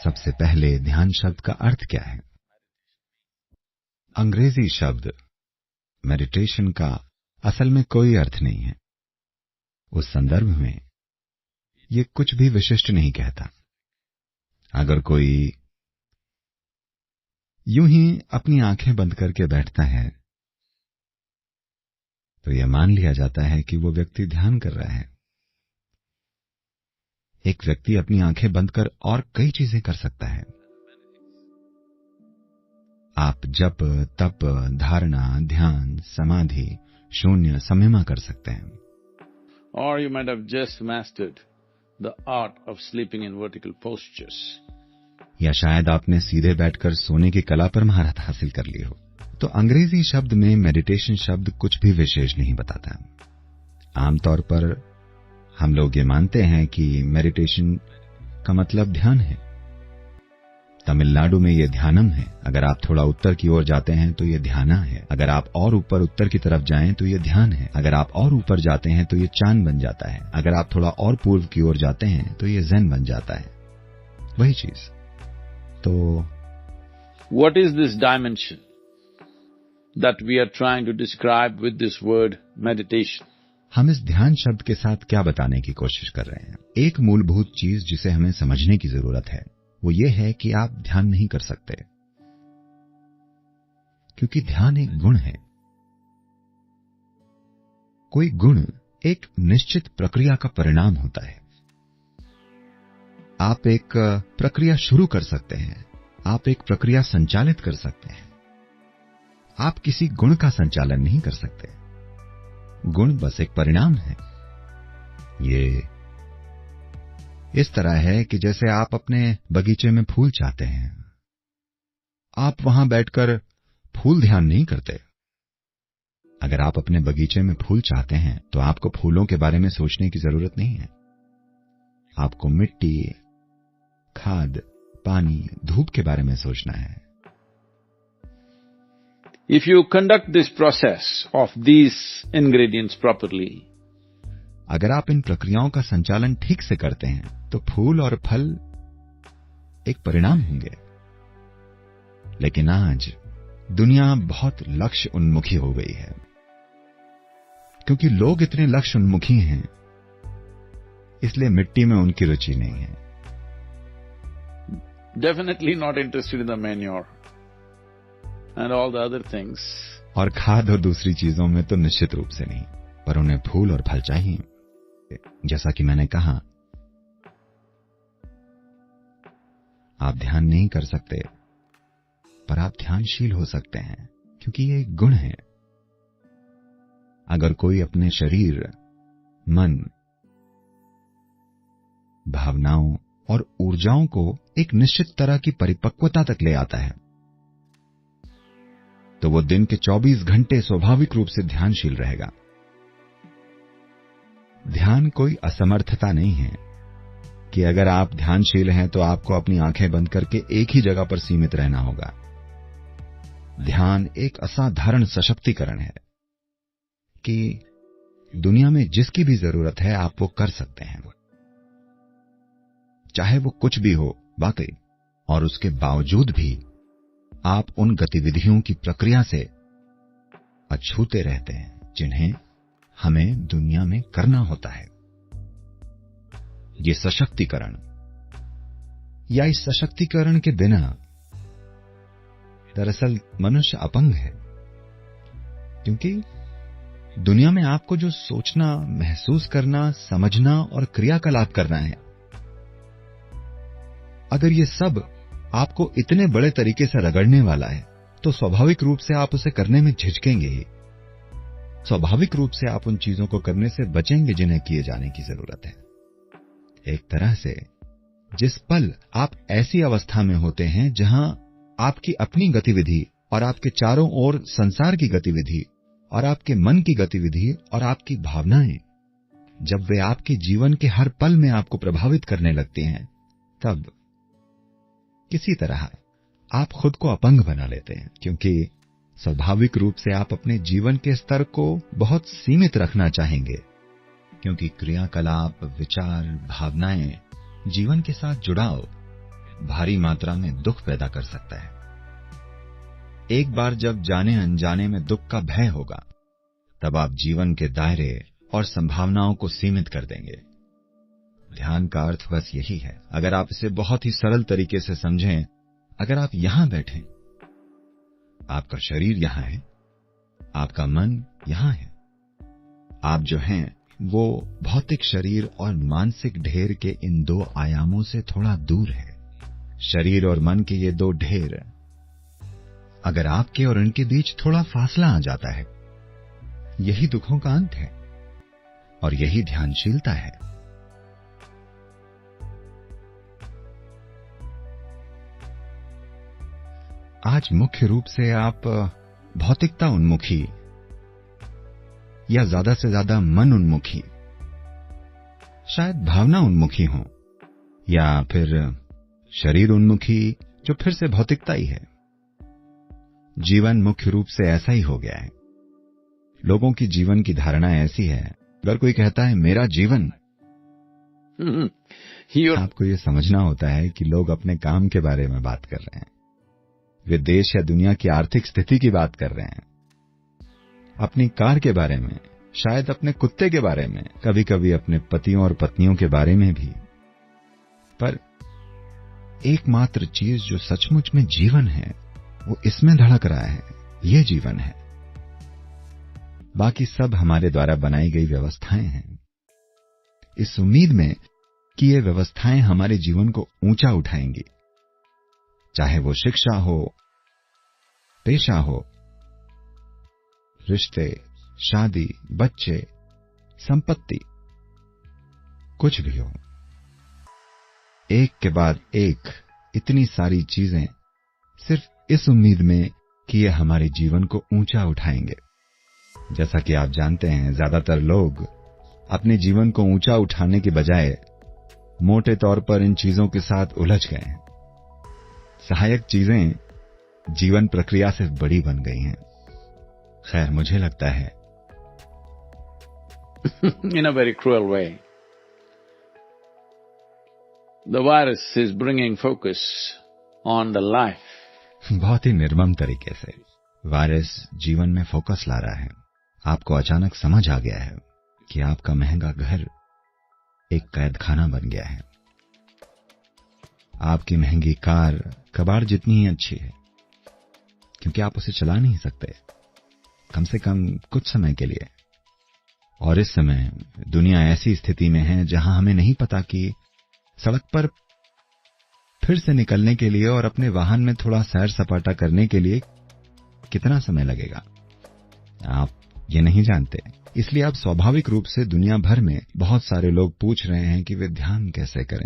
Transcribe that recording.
सबसे पहले ध्यान शब्द का अर्थ क्या है? अंग्रेजी शब्द मेडिटेशन का असल में कोई अर्थ नहीं है। उस संदर्भ में ये कुछ भी विशिष्ट नहीं कहता। अगर कोई यूं ही अपनी आंखें बंद करके बैठता है तो यह मान लिया जाता है कि वो व्यक्ति ध्यान कर रहा है। एक व्यक्ति अपनी आंखें बंद कर और कई चीजें कर सकता है। आप जप, तप, धारणा, ध्यान, समाधि, शून्य, संयमा कर सकते हैं। Or you might have just mastered the art of sleeping in vertical postures. या शायद आपने सीधे बैठकर सोने की कला पर महारत हासिल कर ली हो। तो अंग्रेजी शब्द में मेडिटेशन शब्द कुछ भी विशेष नहीं बताता। आमतौर पर हम लोग ये मानते हैं कि मेडिटेशन का मतलब ध्यान है। तमिलनाडु में ये ध्यानम है। अगर आप थोड़ा उत्तर की ओर जाते हैं तो ये ध्याना है। अगर आप और ऊपर उत्तर की तरफ जाएं तो ये ध्यान है। अगर आप और ऊपर जाते हैं तो ये चांद बन जाता है। अगर आप थोड़ा और पूर्व की ओर जाते हैं तो ये ज़ेन बन जाता है। वही चीज। तो What is this dimension that we are trying to describe with this word meditation? हम इस ध्यान शब्द के साथ क्या बताने की कोशिश कर रहे हैं? एक मूलभूत चीज जिसे हमें समझने की जरूरत है वो ये है कि आप ध्यान नहीं कर सकते, क्योंकि ध्यान एक गुण है। कोई गुण एक निश्चित प्रक्रिया का परिणाम होता है। आप एक प्रक्रिया शुरू कर सकते हैं, आप एक प्रक्रिया संचालित कर सकते हैं। आप किसी गुण का संचालन नहीं कर सकते। गुण बस एक परिणाम है। ये इस तरह है कि जैसे आप अपने बगीचे में फूल चाहते हैं, आप वहां बैठकर फूल ध्यान नहीं करते। अगर आप अपने बगीचे में फूल चाहते हैं तो आपको फूलों के बारे में सोचने की जरूरत नहीं है। आपको मिट्टी, खाद, पानी, धूप के बारे में सोचना है। If you conduct this process of these ingredients properly, अगर आप इन प्रक्रियाओं का संचालन ठीक से करते हैं तो फूल और फल एक परिणाम होंगे। लेकिन आज दुनिया बहुत लक्ष्य उन्मुखी हो गई है। क्योंकि लोग इतने लक्ष्य उन्मुखी हैं, इसलिए मिट्टी में उनकी रुचि नहीं है। definitely not interested in the manure and all the other things. और खाद और दूसरी चीजों में तो निश्चित रूप से नहीं, पर उन्हें फूल और फल चाहिए। जैसा कि मैंने कहा, आप ध्यान नहीं कर सकते, पर आप ध्यानशील हो सकते हैं, क्योंकि ये एक गुण है। अगर कोई अपने शरीर, मन, भावनाओं और ऊर्जाओं को एक निश्चित तरह की परिपक्वता तक ले आता है, तो वो दिन के 24 घंटे स्वाभाविक रूप से ध्यानशील रहेगा। ध्यान कोई असमर्थता नहीं है कि अगर आप ध्यानशील हैं तो आपको अपनी आंखें बंद करके एक ही जगह पर सीमित रहना होगा। ध्यान एक असाधारण सशक्तिकरण है कि दुनिया में जिसकी भी जरूरत है आप वो कर सकते हैं, चाहे वो कुछ भी हो वाकई। और उसके बावजूद भी आप उन गतिविधियों की प्रक्रिया से अछूते रहते हैं जिन्हें हमें दुनिया में करना होता है। ये सशक्तिकरण या इस सशक्तिकरण के बिना दरअसल मनुष्य अपंग है, क्योंकि दुनिया में आपको जो सोचना, महसूस करना, समझना और क्रियाकलाप करना है, अगर ये सब आपको इतने बड़े तरीके से रगड़ने वाला है तो स्वाभाविक रूप से आप उसे करने में झिझकेंगे ही। स्वाभाविक रूप से आप उन चीजों को करने से बचेंगे जिन्हें किए जाने की जरूरत है। एक तरह से जिस पल आप ऐसी अवस्था में होते हैं जहां आपकी अपनी गतिविधि और आपके चारों ओर संसार की गतिविधि और आपके मन की गतिविधि और आपकी भावनाएं, जब वे आपके जीवन के हर पल में आपको प्रभावित करने लगती हैं, तब किसी तरह आप खुद को अपंग बना लेते हैं, क्योंकि स्वाभाविक रूप से आप अपने जीवन के स्तर को बहुत सीमित रखना चाहेंगे, क्योंकि क्रियाकलाप, विचार, भावनाएं, जीवन के साथ जुड़ाव भारी मात्रा में दुख पैदा कर सकता है। एक बार जब जाने अनजाने में दुख का भय होगा, तब आप जीवन के दायरे और संभावनाओं को सीमित कर देंगे। ध्यान का अर्थ बस यही है। अगर आप इसे बहुत ही सरल तरीके से समझें, अगर आप यहां बैठें, आपका शरीर यहां है, आपका मन यहां है, आप जो हैं वो भौतिक शरीर और मानसिक ढेर के इन दो आयामों से थोड़ा दूर है। शरीर और मन के ये दो ढेर, अगर आपके और इनके बीच थोड़ा फासला आ जाता है, यही दुखों का अंत है और यही ध्यानशीलता है। आज मुख्य रूप से आप भौतिकता उन्मुखी या ज्यादा से ज्यादा मन उन्मुखी, शायद भावना उन्मुखी हो, या फिर शरीर उन्मुखी जो फिर से भौतिकता ही है। जीवन मुख्य रूप से ऐसा ही हो गया है। लोगों की जीवन की धारणा ऐसी है, अगर कोई कहता है मेरा जीवन, आपको ये समझना होता है कि लोग अपने काम के बारे में बात कर रहे हैं, वे देश या दुनिया की आर्थिक स्थिति की बात कर रहे हैं, अपनी कार के बारे में, शायद अपने कुत्ते के बारे में, कभी कभी अपने पतियों और पत्नियों के बारे में भी। पर एकमात्र चीज जो सचमुच में जीवन है, वो इसमें धड़क रहा है। ये जीवन है। बाकी सब हमारे द्वारा बनाई गई व्यवस्थाएं हैं, इस उम्मीद में कि ये व्यवस्थाएं हमारे जीवन को ऊंचा उठाएंगी, चाहे वो शिक्षा हो, पेशा हो, रिश्ते, शादी, बच्चे, संपत्ति, कुछ भी हो। एक के बाद एक इतनी सारी चीजें सिर्फ इस उम्मीद में कि ये हमारे जीवन को ऊंचा उठाएंगे। जैसा कि आप जानते हैं, ज्यादातर लोग अपने जीवन को ऊंचा उठाने के बजाय मोटे तौर पर इन चीजों के साथ उलझ गए हैं। सहायक चीजें जीवन प्रक्रिया से बड़ी बन गई हैं। खैर, मुझे लगता है in a very cruel way, the virus is bringing focus on the life. बहुत ही निर्मम तरीके से वायरस जीवन में फोकस ला रहा है। आपको अचानक समझ आ गया है कि आपका महंगा घर एक कैद खाना बन गया है। आपकी महंगी कार कबाड़ जितनी ही अच्छी है, क्योंकि आप उसे चला नहीं सकते, कम से कम कुछ समय के लिए। और इस समय दुनिया ऐसी स्थिति में है जहां हमें नहीं पता कि सड़क पर फिर से निकलने के लिए और अपने वाहन में थोड़ा सैर सपाटा करने के लिए कितना समय लगेगा। आप ये नहीं जानते। इसलिए अब स्वाभाविक रूप से दुनिया भर में बहुत सारे लोग पूछ रहे हैं कि वे ध्यान कैसे करें।